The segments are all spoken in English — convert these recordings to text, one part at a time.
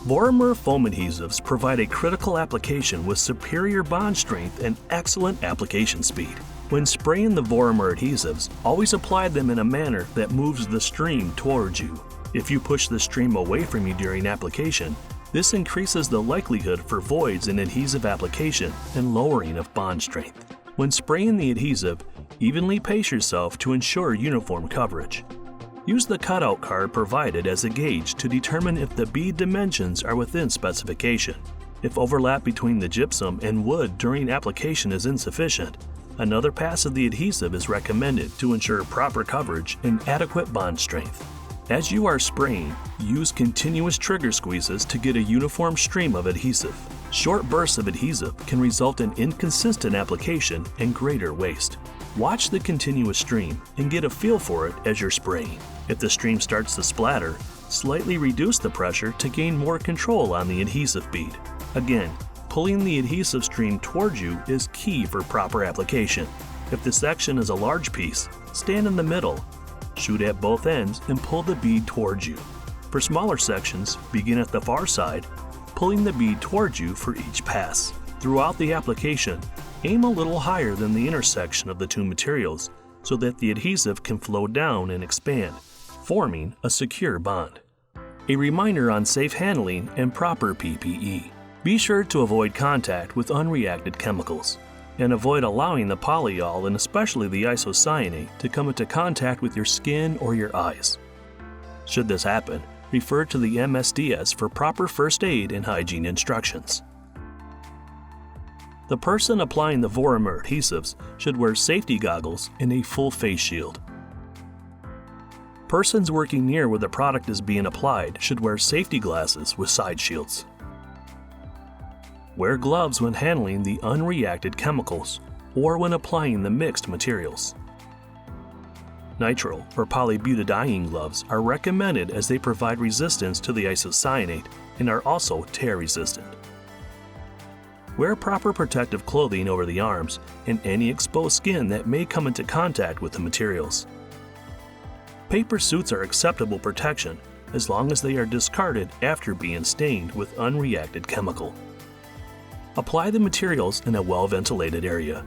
VORAMER foam adhesives provide a critical application with superior bond strength and excellent application speed. When spraying the VORAMER adhesives, always apply them in a manner that moves the stream towards you. If you push the stream away from you during application, this increases the likelihood for voids in adhesive application and lowering of bond strength. When spraying the adhesive, evenly pace yourself to ensure uniform coverage. Use the cutout card provided as a gauge to determine if the bead dimensions are within specification. If overlap between the gypsum and wood during application is insufficient, another pass of the adhesive is recommended to ensure proper coverage and adequate bond strength. As you are spraying, use continuous trigger squeezes to get a uniform stream of adhesive. Short bursts of adhesive can result in inconsistent application and greater waste. Watch the continuous stream and get a feel for it as you're spraying. If the stream starts to splatter, slightly reduce the pressure to gain more control on the adhesive bead. Again, pulling the adhesive stream towards you is key for proper application. If the section is a large piece, stand in the middle, shoot at both ends and pull the bead towards you. For smaller sections, begin at the far side, pulling the bead towards you for each pass. Throughout the application, aim a little higher than the intersection of the two materials so that the adhesive can flow down and expand, forming a secure bond. A reminder on safe handling and proper PPE. Be sure to avoid contact with unreacted chemicals and avoid allowing the polyol and especially the isocyanate to come into contact with your skin or your eyes. Should this happen, refer to the MSDS for proper first aid and hygiene instructions. The person applying the VORAMER adhesives should wear safety goggles and a full face shield. Persons working near where the product is being applied should wear safety glasses with side shields. Wear gloves when handling the unreacted chemicals or when applying the mixed materials. Nitrile or polybutadiene gloves are recommended as they provide resistance to the isocyanate and are also tear resistant. Wear proper protective clothing over the arms and any exposed skin that may come into contact with the materials. Paper suits are acceptable protection as long as they are discarded after being stained with unreacted chemical. Apply the materials in a well-ventilated area.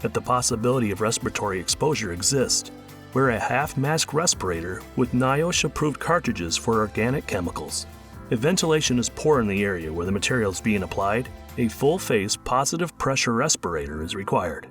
If the possibility of respiratory exposure exists, wear a half-mask respirator with NIOSH-approved cartridges for organic chemicals. If ventilation is poor in the area where the material is being applied, a full-face positive pressure respirator is required.